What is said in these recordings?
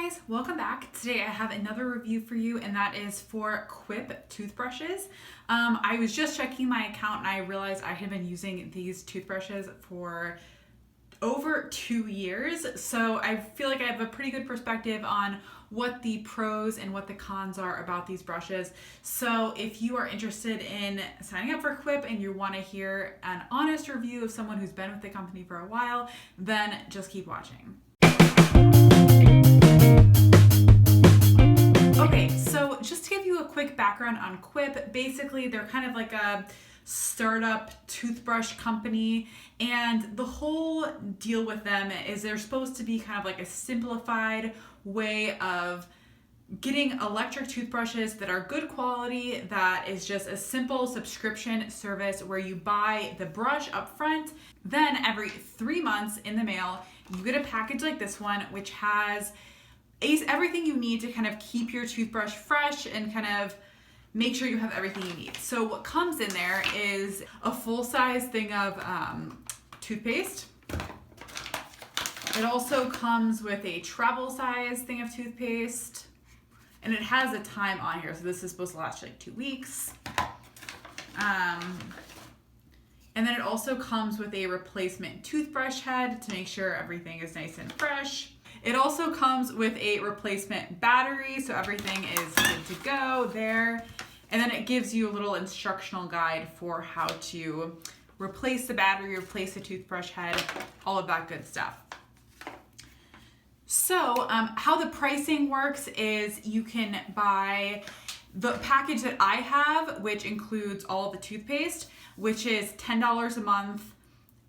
guys, welcome back. Today I have another review for you, and that is for Quip toothbrushes. I was just checking my account and I realized I had been using these toothbrushes for over 2 years, so I feel like I have a pretty good perspective on what the pros and what the cons are about these brushes. So if you are interested in signing up for Quip and you want to hear an honest review of someone who's been with the company for a while, then just keep watching. Okay, so just to give you a quick background on Quip, basically they're kind of like a startup toothbrush company, and the whole deal with them is they're supposed to be kind of like a simplified way of getting electric toothbrushes that are good quality, that is just a simple subscription service where you buy the brush up front, then every 3 months in the mail you get a package like this one, which has everything you need to kind of keep your toothbrush fresh and kind of make sure you have everything you need. So what comes in there is a full-size thing of toothpaste. It also comes with a travel size thing of toothpaste, and it has a time on here, so this is supposed to last like 2 weeks. And then it also comes with a replacement toothbrush head to make sure everything is nice and fresh. It also comes with a replacement battery, so everything is good to go there. And then it gives you a little instructional guide for how to replace the battery, replace the toothbrush head, all of that good stuff. So how the pricing works is you can buy the package that I have, which includes all of the toothpaste, which is $10 a month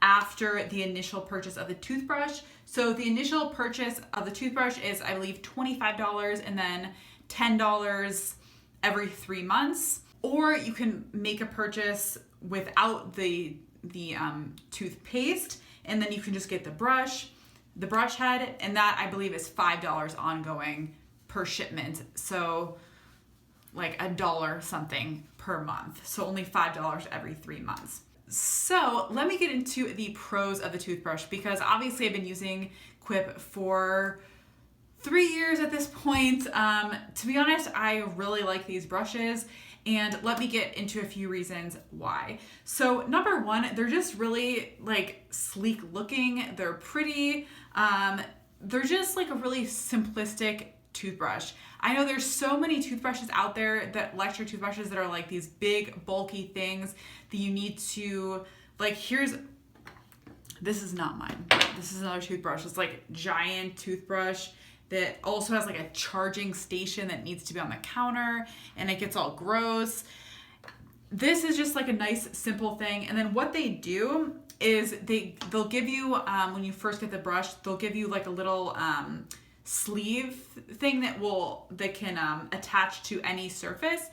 after the initial purchase of the toothbrush. So the initial purchase of the toothbrush is, I believe, $25 and then $10 every 3 months. Or you can make a purchase without the toothpaste, and then you can just get the brush head, and that I believe is $5 ongoing per shipment. So like $1 something per month. So only $5 every 3 months. So let me get into the pros of the toothbrush, because obviously I've been using Quip for 3 years at this point. To be honest, I really like these brushes, and let me get into a few reasons why. So number one, they're just really like sleek looking. They're pretty. They're just like a really simplistic toothbrush. I know there's so many toothbrushes out there, that electric toothbrushes that are like these big bulky things that you need to like, this is not mine. This is another toothbrush. It's like giant toothbrush that also has like a charging station that needs to be on the counter, and it gets all gross. This is just like a nice simple thing. And then what they do is they'll give you when you first get the brush, they'll give you like a little sleeve thing that can attach to any surface,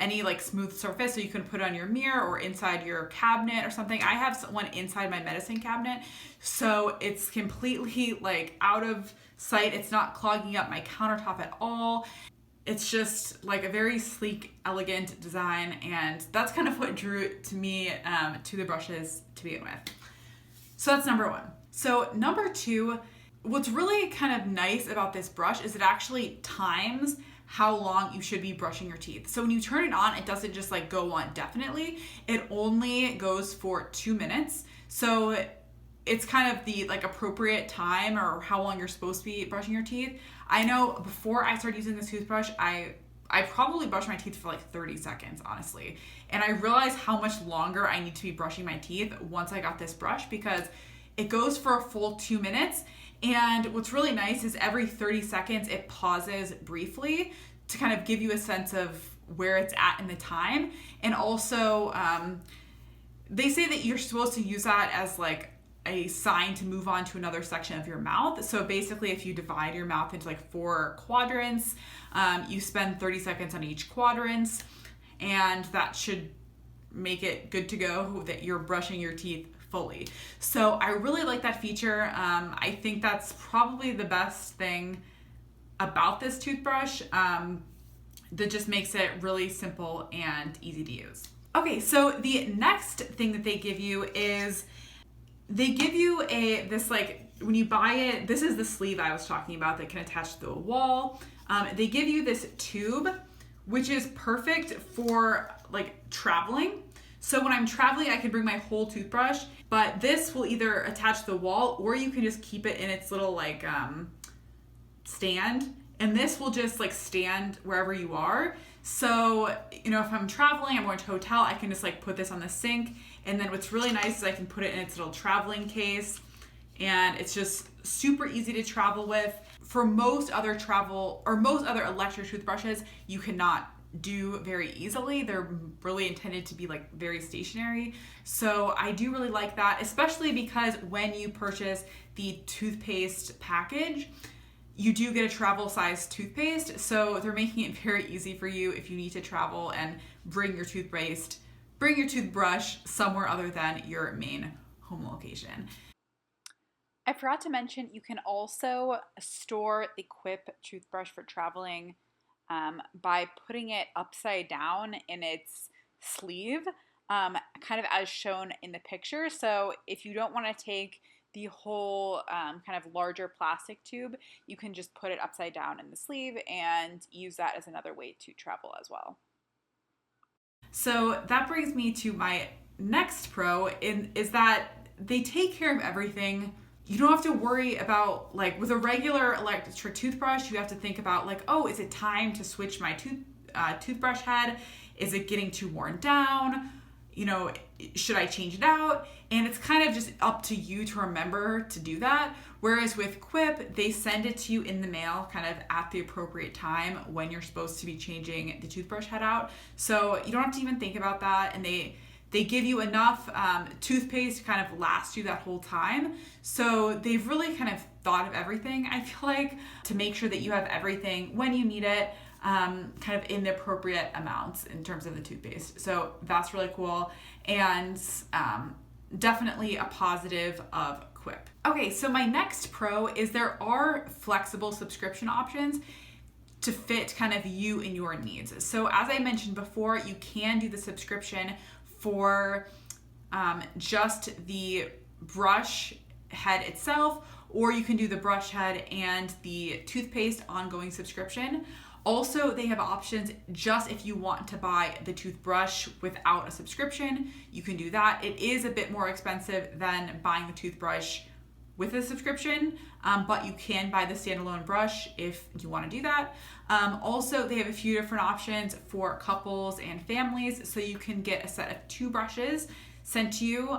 any like smooth surface, so you can put it on your mirror or inside your cabinet or something. I have one inside my medicine cabinet, so it's completely like out of sight. It's not clogging up my countertop at all. It's just like a very sleek, elegant design, and that's kind of what drew it to me to the brushes to begin with. So that's number one. So number two, what's really kind of nice about this brush is it actually times how long you should be brushing your teeth. So when you turn it on, it doesn't just like go on definitely. It only goes for 2 minutes. So it's kind of the like appropriate time or how long you're supposed to be brushing your teeth. I know before I started using this toothbrush, I probably brushed my teeth for like 30 seconds, honestly. And I realized how much longer I need to be brushing my teeth once I got this brush, because it goes for a full 2 minutes. And what's really nice is every 30 seconds, it pauses briefly to kind of give you a sense of where it's at in the time. And also, they say that you're supposed to use that as like a sign to move on to another section of your mouth. So basically, if you divide your mouth into like 4 quadrants, you spend 30 seconds on each quadrant, and that should make it good to go that you're brushing your teeth fully. So I really like that feature. I think that's probably the best thing about this toothbrush, that just makes it really simple and easy to use. Okay, so the next thing that they give you is they give you this like when you buy it, this is the sleeve I was talking about that can attach to the wall. They give you this tube, which is perfect for like traveling. So when I'm traveling, I can bring my whole toothbrush, but this will either attach to the wall or you can just keep it in its little like stand, and this will just like stand wherever you are. So, you know, if I'm traveling, I'm going to a hotel, I can just like put this on the sink. And then what's really nice is I can put it in its little traveling case, and it's just super easy to travel with. For most other electric toothbrushes, you cannot do very easily. They're really intended to be like very stationary. So I do really like that, especially because when you purchase the toothpaste package, you do get a travel size toothpaste. So they're making it very easy for you if you need to travel and bring your toothbrush somewhere other than your main home location. I forgot to mention, you can also store the Quip toothbrush for traveling by putting it upside down in its sleeve, kind of as shown in the picture. So if you don't want to take the whole kind of larger plastic tube, you can just put it upside down in the sleeve and use that as another way to travel as well. So that brings me to my next pro, is that they take care of everything. You don't have to worry about, like with a regular electric toothbrush, you have to think about like, oh, is it time to switch my toothbrush head? Is it getting too worn down? You know, should I change it out? And it's kind of just up to you to remember to do that. Whereas with Quip, they send it to you in the mail kind of at the appropriate time when you're supposed to be changing the toothbrush head out. So you don't have to even think about that. And they give you enough toothpaste to kind of last you that whole time. So they've really kind of thought of everything, I feel like, to make sure that you have everything when you need it, kind of in the appropriate amounts in terms of the toothpaste. So that's really cool, and definitely a positive of Quip. Okay, so my next pro is there are flexible subscription options to fit kind of you and your needs. So as I mentioned before, you can do the subscription for just the brush head itself, or you can do the brush head and the toothpaste ongoing subscription. Also, they have options just if you want to buy the toothbrush without a subscription, you can do that. It is a bit more expensive than buying the toothbrush with a subscription, but you can buy the standalone brush if you want to do that. Also, they have a few different options for couples and families, so you can get a set of 2 brushes sent to you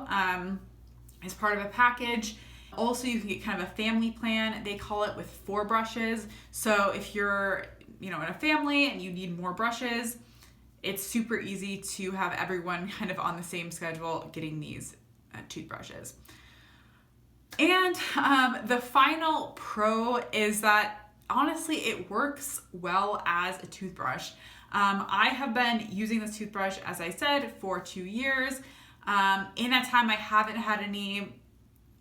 as part of a package. Also, you can get kind of a family plan, they call it, with 4 brushes. So if you're in a family and you need more brushes, it's super easy to have everyone kind of on the same schedule getting these toothbrushes. And the final pro is that honestly it works well as a toothbrush. I have been using this toothbrush, as I said, for 2 years. In that time I haven't had any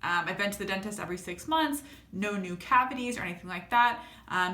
I've been to the dentist every 6 months, no new cavities or anything like that.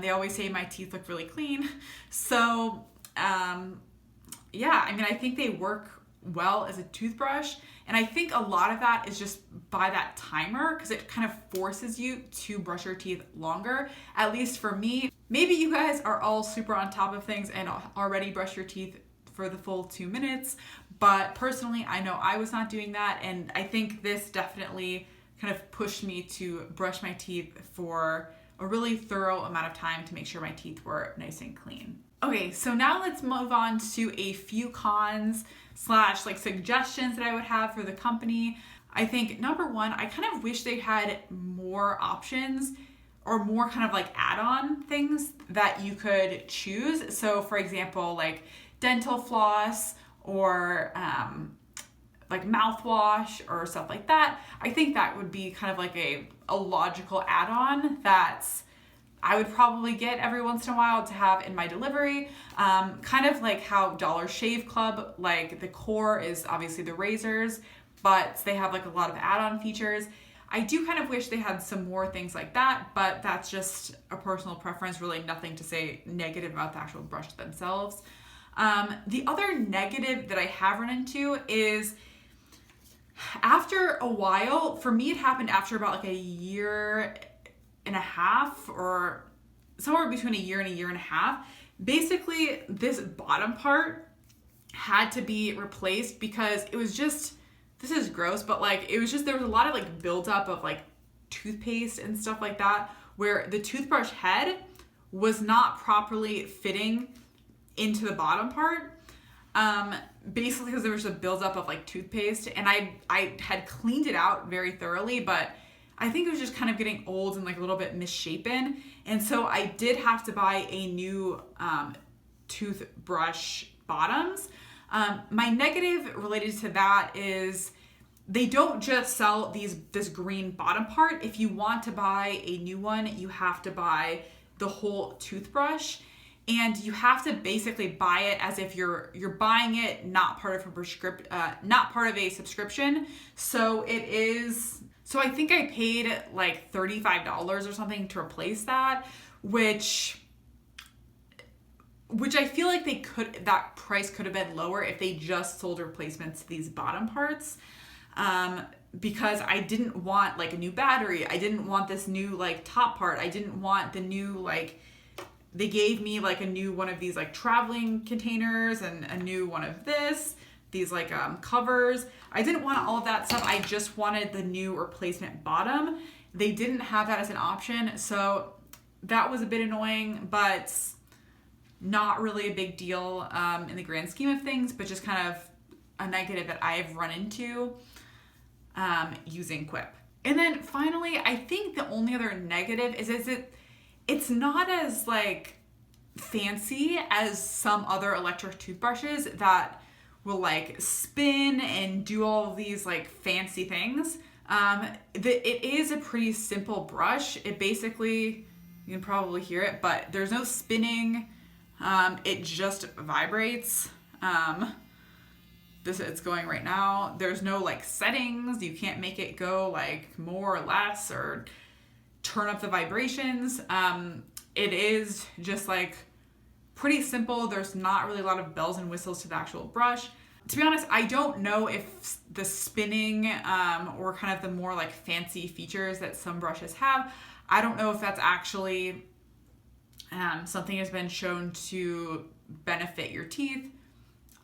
They always say my teeth look really clean. So yeah, I mean, I think they work well as a toothbrush. And I think a lot of that is just by that timer, because it kind of forces you to brush your teeth longer, at least for me. Maybe you guys are all super on top of things and already brush your teeth for the full 2 minutes. But personally, I know I was not doing that. And I think this definitely kind of pushed me to brush my teeth for a really thorough amount of time to make sure my teeth were nice and clean. Okay, so now let's move on to a few cons / like suggestions that I would have for the company. I think number one, I kind of wish they had more options or more kind of like add-on things that you could choose. So for example, like dental floss or like mouthwash or stuff like that. I think that would be kind of like a logical add-on that I would probably get every once in a while to have in my delivery. Kind of like how Dollar Shave Club, like the core is obviously the razors, but they have like a lot of add-on features. I do kind of wish they had some more things like that, but that's just a personal preference, really nothing to say negative about the actual brush themselves. The other negative that I have run into is After a while, for me, it happened after about like a year and a half, or somewhere between a year and a half. Basically, this bottom part had to be replaced because it was just, this is gross, but like it was just, there was a lot of like buildup of like toothpaste and stuff like that, where the toothbrush head was not properly fitting into the bottom part. Basically because there was a buildup of like toothpaste, and I had cleaned it out very thoroughly, but I think it was just kind of getting old and like a little bit misshapen. And so I did have to buy a new toothbrush bottoms. My negative related to that is they don't just sell this green bottom part. If you want to buy a new one, you have to buy the whole toothbrush, and you have to basically buy it as if you're buying it, not part of a subscription. So it is. So I think I paid like $35 or something to replace that, which I feel like that price could have been lower if they just sold replacements to these bottom parts. Because I didn't want like a new battery. I didn't want this new like top part. I didn't want the new like, they gave me like a new one of these like traveling containers and a new one of these like covers. I didn't want all of that stuff. I just wanted the new replacement bottom. They didn't have that as an option. So that was a bit annoying, but not really a big deal in the grand scheme of things, but just kind of a negative that I've run into using Quip. And then finally, I think the only other negative is it's not as like fancy as some other electric toothbrushes that will like spin and do all of these like fancy things. It is a pretty simple brush. It basically, you can probably hear it, but there's no spinning. It just vibrates. It's going right now. There's no like settings. You can't make it go like more or less or turn up the vibrations. It is just like pretty simple. There's not really a lot of bells and whistles to the actual brush. To be honest, I don't know if the spinning or kind of the more like fancy features that some brushes have, I don't know if that's actually something has been shown to benefit your teeth.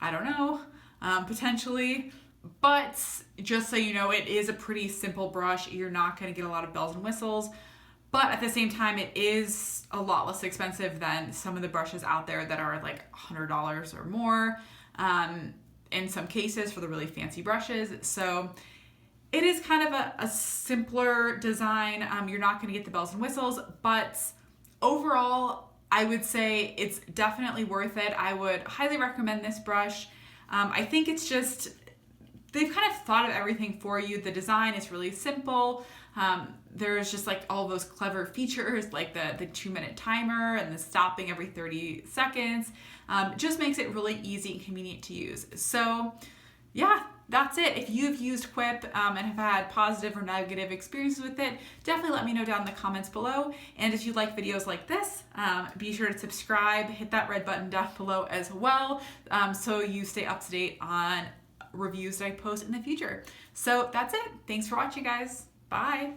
I don't know, potentially. But just so you know, it is a pretty simple brush. You're not going to get a lot of bells and whistles. But at the same time, it is a lot less expensive than some of the brushes out there that are like $100 or more in some cases for the really fancy brushes. So it is kind of a simpler design. You're not going to get the bells and whistles, but overall, I would say it's definitely worth it. I would highly recommend this brush. I think it's just, they've kind of thought of everything for you. The design is really simple. There's just like all those clever features like the 2-minute timer and the stopping every 30 seconds. Just makes it really easy and convenient to use. So yeah, that's it. If you've used Quip and have had positive or negative experiences with it, definitely let me know down in the comments below. And if you like videos like this, be sure to subscribe, hit that red button down below as well, so you stay up to date on reviews that I post in the future. So that's it. Thanks for watching, guys. Bye.